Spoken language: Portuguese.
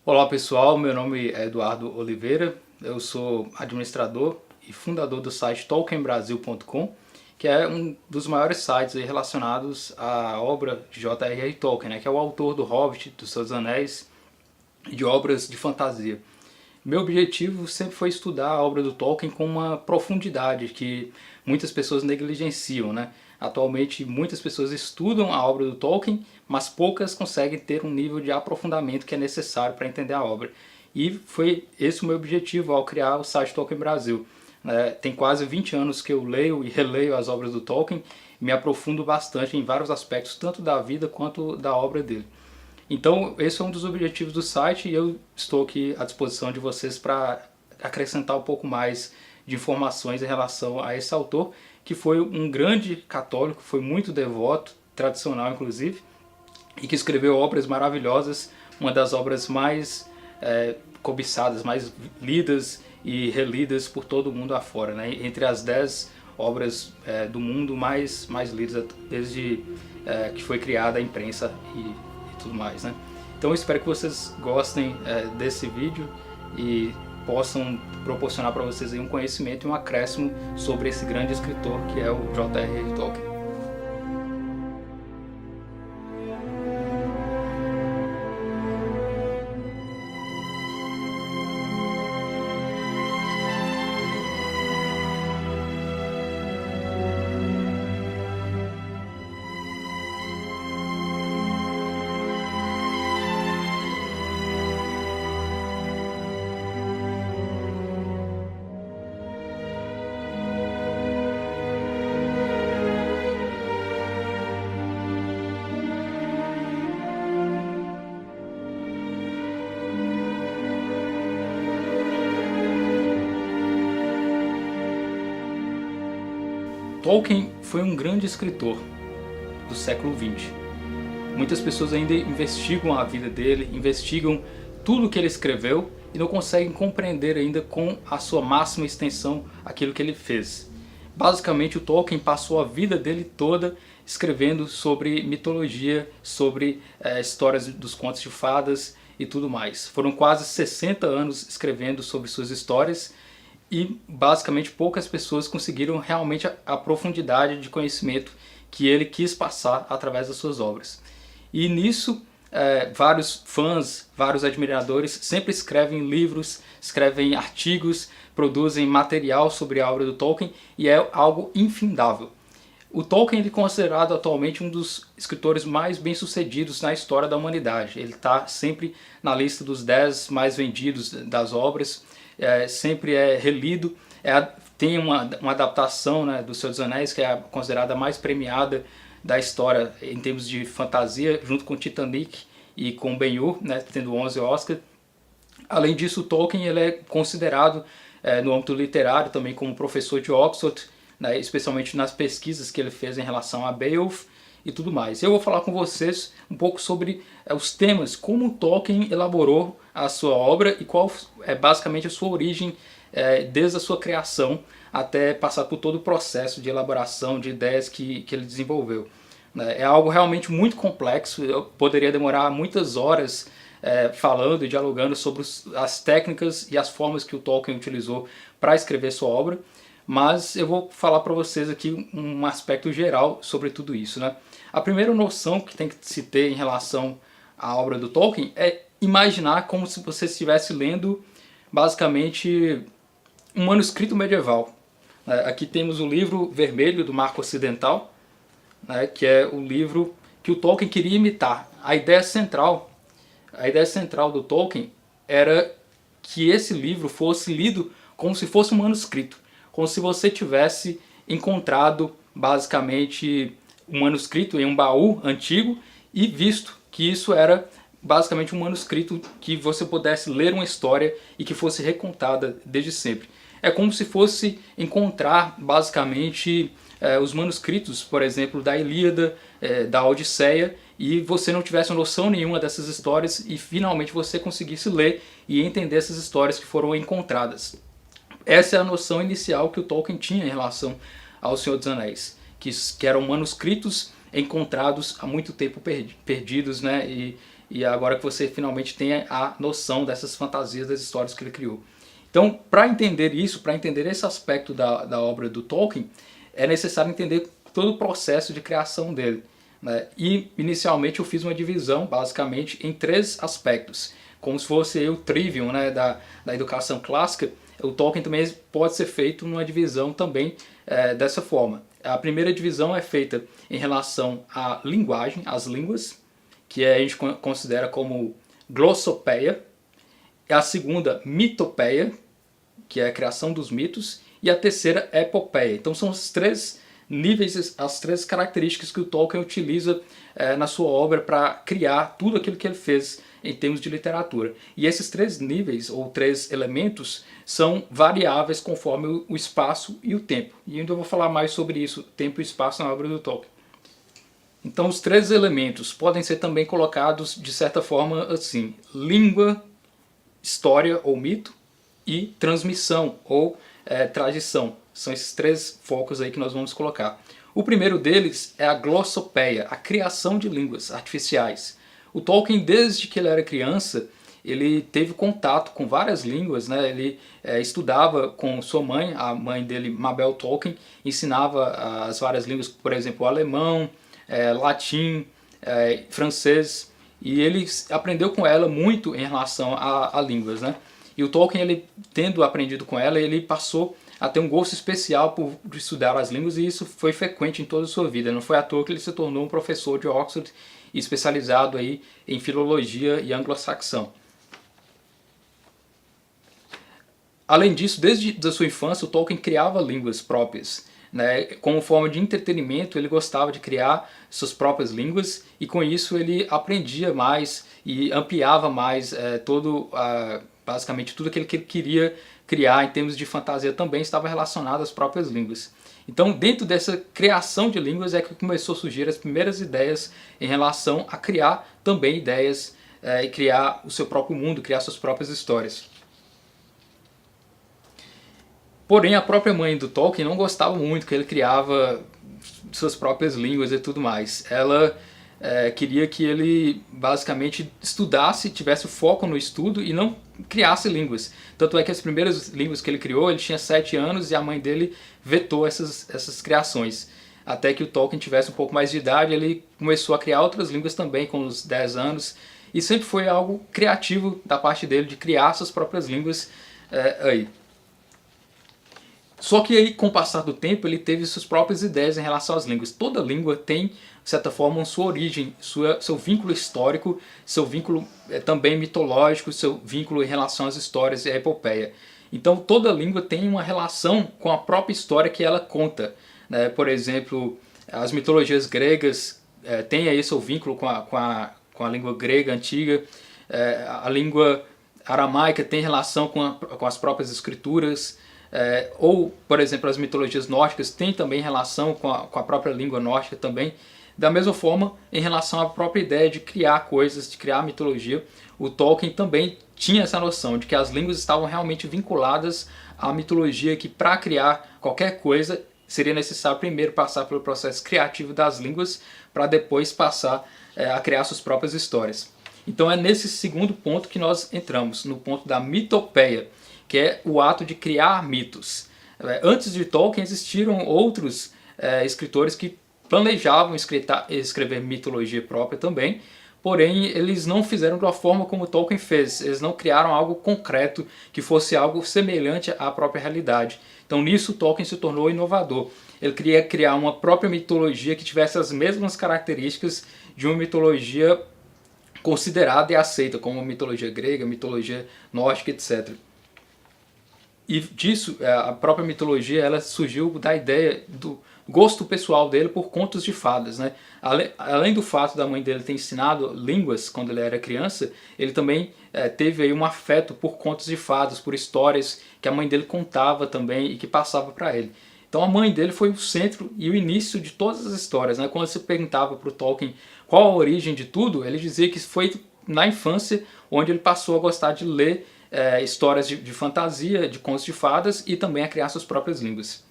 Olá pessoal, meu nome é Eduardo Oliveira, eu sou administrador e fundador do site tolkienbrasil.com, que é um dos maiores sites relacionados à obra de J.R.R. Tolkien, né, que é o autor do Hobbit, dos Seus Anéis e de obras de fantasia. Meu objetivo sempre foi estudar a obra do Tolkien com uma profundidade que muitas pessoas negligenciam, né? Atualmente muitas pessoas estudam a obra do Tolkien, mas poucas conseguem ter um nível de aprofundamento que é necessário para entender a obra. E foi esse o meu objetivo ao criar o site Tolkien Brasil. Tem quase 20 anos que eu leio e releio as obras do Tolkien e me aprofundo bastante em vários aspectos, tanto da vida quanto da obra dele. Então, esse é um dos objetivos do site e eu estou aqui à disposição de vocês para acrescentar um pouco mais de informações em relação a esse autor, que foi um grande católico, foi muito devoto, tradicional inclusive, e que escreveu obras maravilhosas, uma das obras mais cobiçadas, mais lidas e relidas por todo o mundo afora, né? Entre as 10 obras do mundo mais lidas desde que foi criada a imprensa e tudo mais, né? Então eu espero que vocês gostem desse vídeo e possam proporcionar para vocês aí um conhecimento e um acréscimo sobre esse grande escritor que é o J.R.R. Tolkien. Tolkien foi um grande escritor do século XX. Muitas pessoas ainda investigam a vida dele, investigam tudo que ele escreveu e não conseguem compreender ainda com a sua máxima extensão aquilo que ele fez. Basicamente, o Tolkien passou a vida dele toda escrevendo sobre mitologia, sobre histórias dos contos de fadas e tudo mais. Foram quase 60 anos escrevendo sobre suas histórias e basicamente poucas pessoas conseguiram realmente a profundidade de conhecimento que ele quis passar através das suas obras. E nisso, vários fãs, vários admiradores sempre escrevem livros, escrevem artigos, produzem material sobre a obra do Tolkien e é algo infindável. O Tolkien é considerado atualmente um dos escritores mais bem-sucedidos na história da humanidade. Ele está sempre na lista dos 10 mais vendidos das obras, sempre é relido. Tem uma adaptação, né, do Senhor dos Anéis, que é considerada a mais premiada da história em termos de fantasia, junto com Titanic e com Ben-Hur, né, tendo 11 Oscars. Além disso, o Tolkien ele é considerado no âmbito literário também como professor de Oxford, né, especialmente nas pesquisas que ele fez em relação a Beowulf e tudo mais. Eu vou falar com vocês um pouco sobre os temas, como o Tolkien elaborou a sua obra e qual é basicamente a sua origem desde a sua criação até passar por todo o processo de elaboração de ideias que ele desenvolveu. É algo realmente muito complexo, eu poderia demorar muitas horas falando e dialogando sobre as técnicas e as formas que o Tolkien utilizou para escrever sua obra, mas eu vou falar para vocês aqui um aspecto geral sobre tudo isso, né? A primeira noção que tem que se ter em relação à obra do Tolkien é imaginar como se você estivesse lendo basicamente um manuscrito medieval. Aqui temos o livro vermelho do Marco Ocidental, né, que é o livro que o Tolkien queria imitar. A ideia central do Tolkien era que esse livro fosse lido como se fosse um manuscrito, como se você tivesse encontrado basicamente um manuscrito em um baú antigo e visto que isso era basicamente um manuscrito que você pudesse ler uma história e que fosse recontada desde sempre. É como se fosse encontrar basicamente os manuscritos, por exemplo, da Ilíada, da Odisseia, e você não tivesse noção nenhuma dessas histórias e finalmente você conseguisse ler e entender essas histórias que foram encontradas. Essa é a noção inicial que o Tolkien tinha em relação ao Senhor dos Anéis, que eram manuscritos encontrados há muito tempo perdidos, né, e e agora que você finalmente tem a noção dessas fantasias, das histórias que ele criou. Então, para entender isso, para entender esse aspecto da obra do Tolkien, é necessário entender todo o processo de criação dele, né? E inicialmente eu fiz uma divisão, basicamente, em 3 aspectos. Como se fosse o trivium, né, da educação clássica, o Tolkien também pode ser feito numa divisão também dessa forma. A primeira divisão é feita em relação à linguagem, às línguas, que a gente considera como glossopeia. A segunda, mitopeia, que é a criação dos mitos. E a terceira, epopeia. Então são os 3 níveis, as 3 características que o Tolkien utiliza na sua obra para criar tudo aquilo que ele fez em termos de literatura. E esses 3 níveis, ou 3 elementos, são variáveis conforme o espaço e o tempo. E ainda eu vou falar mais sobre isso, tempo e espaço, na obra do Tolkien. Então os 3 elementos podem ser também colocados de certa forma assim: língua, história ou mito, e transmissão ou tradição. São esses 3 focos aí que nós vamos colocar. O primeiro deles é a glossopeia, a criação de línguas artificiais. O Tolkien, desde que ele era criança, ele teve contato com várias línguas, né? Ele estudava com sua mãe, a mãe dele, Mabel Tolkien, ensinava as várias línguas, por exemplo, o alemão, latim, francês, e ele aprendeu com ela muito em relação a línguas, né? E o Tolkien, ele, tendo aprendido com ela, ele passou a ter um gosto especial por estudar as línguas, e isso foi frequente em toda a sua vida. Não foi à toa que ele se tornou um professor de Oxford, especializado aí em filologia e anglo-saxão. Além disso, desde a sua infância, o Tolkien criava línguas próprias, né? Como forma de entretenimento, ele gostava de criar suas próprias línguas, e com isso ele aprendia mais e ampliava mais basicamente tudo aquilo que ele queria criar em termos de fantasia também estava relacionado às próprias línguas. Então, dentro dessa criação de línguas é que começou a surgir as primeiras ideias em relação a criar também ideias e criar o seu próprio mundo, criar suas próprias histórias. Porém, a própria mãe do Tolkien não gostava muito que ele criava suas próprias línguas e tudo mais. Ela queria que ele basicamente estudasse, tivesse foco no estudo e não criasse línguas. Tanto é que as primeiras línguas que ele criou, ele tinha 7 anos e a mãe dele vetou essas criações. Até que o Tolkien tivesse um pouco mais de idade, ele começou a criar outras línguas também com os 10 anos. E sempre foi algo criativo da parte dele, de criar suas próprias línguas aí. Só que aí, com o passar do tempo, ele teve suas próprias ideias em relação às línguas. Toda língua tem, de certa forma, sua origem, seu vínculo histórico, seu vínculo também mitológico, seu vínculo em relação às histórias e à epopeia. Então toda língua tem uma relação com a própria história que ela conta, né? Por exemplo, as mitologias gregas têm aí seu vínculo com a língua grega antiga, a língua aramaica tem relação com as próprias escrituras, ou, por exemplo, as mitologias nórdicas têm também relação com a própria língua nórdica também. Da mesma forma, em relação à própria ideia de criar coisas, de criar mitologia, o Tolkien também tinha essa noção de que as línguas estavam realmente vinculadas à mitologia, que para criar qualquer coisa seria necessário primeiro passar pelo processo criativo das línguas para depois passar a criar suas próprias histórias. Então é nesse segundo ponto que nós entramos, no ponto da mitopeia, que é o ato de criar mitos. Antes de Tolkien existiram outros escritores que planejavam escrever mitologia própria também, porém eles não fizeram da forma como Tolkien fez, eles não criaram algo concreto que fosse algo semelhante à própria realidade. Então nisso Tolkien se tornou inovador. Ele queria criar uma própria mitologia que tivesse as mesmas características de uma mitologia considerada e aceita, como a mitologia grega, mitologia nórdica, etc. E disso, a própria mitologia ela surgiu da ideia do gosto pessoal dele por contos de fadas, né? Além do fato da mãe dele ter ensinado línguas quando ele era criança, ele também teve aí um afeto por contos de fadas, por histórias que a mãe dele contava também e que passava para ele. Então a mãe dele foi o centro e o início de todas as histórias, né? Quando você perguntava para o Tolkien qual a origem de tudo, ele dizia que foi na infância onde ele passou a gostar de ler histórias de fantasia, de contos de fadas e também a criar suas próprias línguas.